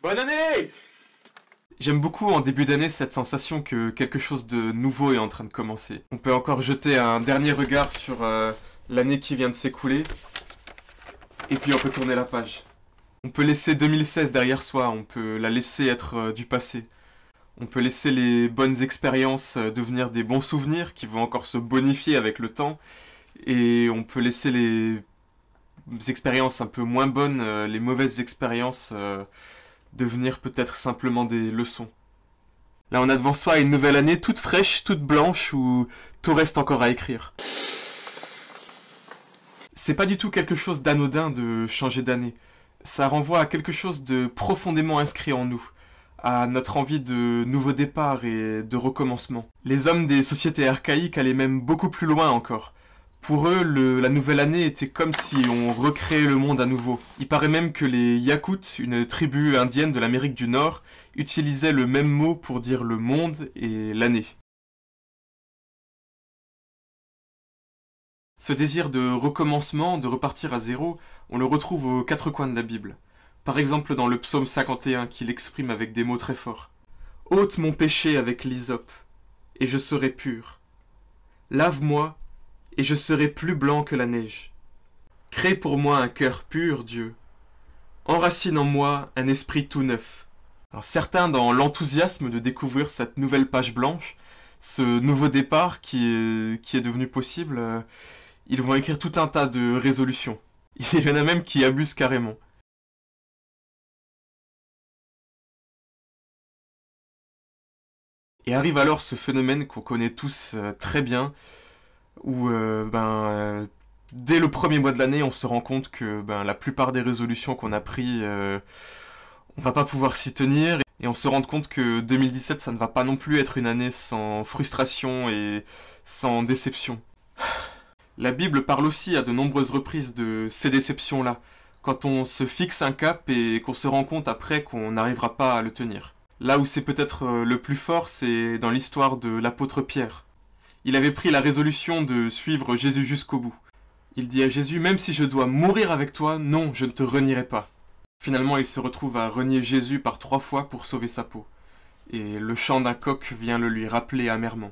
Bonne année! J'aime beaucoup en début d'année cette sensation que quelque chose de nouveau est en train de commencer. On peut encore jeter un dernier regard sur l'année qui vient de s'écouler, et puis on peut tourner la page. On peut laisser 2016 derrière soi, on peut la laisser être du passé. On peut laisser les bonnes expériences devenir des bons souvenirs qui vont encore se bonifier avec le temps, et on peut laisser les expériences un peu moins bonnes, les mauvaises expériences, devenir peut-être simplement des leçons. Là, on a devant soi une nouvelle année toute fraîche, toute blanche, où tout reste encore à écrire. C'est pas du tout quelque chose d'anodin de changer d'année. Ça renvoie à quelque chose de profondément inscrit en nous, à notre envie de nouveaux départs et de recommencement. Les hommes des sociétés archaïques allaient même beaucoup plus loin encore. Pour eux, la nouvelle année était comme si on recréait le monde à nouveau. Il paraît même que les Yakuts, une tribu indienne de l'Amérique du Nord, utilisaient le même mot pour dire le monde et l'année. Ce désir de recommencement, de repartir à zéro, on le retrouve aux quatre coins de la Bible. Par exemple dans le psaume 51 qui l'exprime avec des mots très forts. « Ôte mon péché avec l'hysope, et je serai pur. Lave-moi, et je serai plus blanc que la neige. Crée pour moi un cœur pur, Dieu. Enracine en moi un esprit tout neuf. » Alors certains, dans l'enthousiasme de découvrir cette nouvelle page blanche, ce nouveau départ qui est devenu possible, ils vont écrire tout un tas de résolutions. Il y en a même qui abusent carrément. Et arrive alors ce phénomène qu'on connaît tous très bien, où dès le premier mois de l'année, on se rend compte que la plupart des résolutions qu'on a prises, on va pas pouvoir s'y tenir, et on se rend compte que 2017, ça ne va pas non plus être une année sans frustration et sans déception. La Bible parle aussi à de nombreuses reprises de ces déceptions-là, quand on se fixe un cap et qu'on se rend compte après qu'on n'arrivera pas à le tenir. Là où c'est peut-être le plus fort, c'est dans l'histoire de l'apôtre Pierre. Il avait pris la résolution de suivre Jésus jusqu'au bout. Il dit à Jésus, même si je dois mourir avec toi, non, je ne te renierai pas. Finalement, il se retrouve à renier Jésus par 3 fois pour sauver sa peau. Et le chant d'un coq vient le lui rappeler amèrement.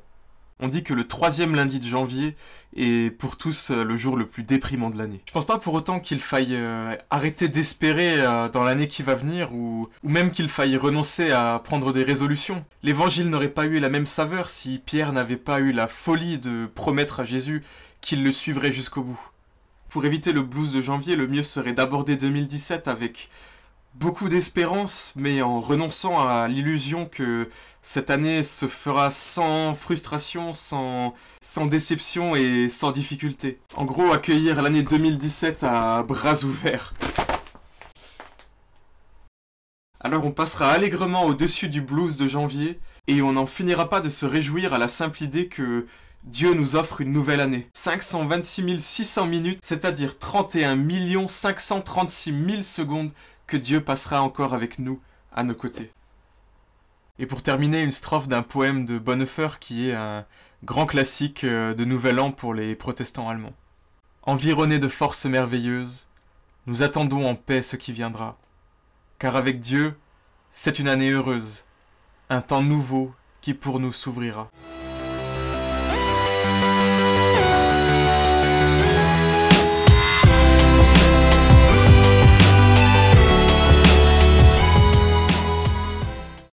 On dit que le 3e lundi de janvier est pour tous le jour le plus déprimant de l'année. Je pense pas pour autant qu'il faille arrêter d'espérer dans l'année qui va venir, ou même qu'il faille renoncer à prendre des résolutions. L'évangile n'aurait pas eu la même saveur si Pierre n'avait pas eu la folie de promettre à Jésus qu'il le suivrait jusqu'au bout. Pour éviter le blues de janvier, le mieux serait d'aborder 2017 avec beaucoup d'espérance, mais en renonçant à l'illusion que cette année se fera sans frustration, sans déception et sans difficulté. En gros, accueillir l'année 2017 à bras ouverts. Alors on passera allègrement au-dessus du blues de janvier, et on n'en finira pas de se réjouir à la simple idée que Dieu nous offre une nouvelle année. 526 600 minutes, c'est-à-dire 31 536 000 secondes que Dieu passera encore avec nous, à nos côtés. Et pour terminer, une strophe d'un poème de Bonhoeffer qui est un grand classique de Nouvel An pour les protestants allemands. Environnés de forces merveilleuses, nous attendons en paix ce qui viendra. Car avec Dieu, c'est une année heureuse, un temps nouveau qui pour nous s'ouvrira.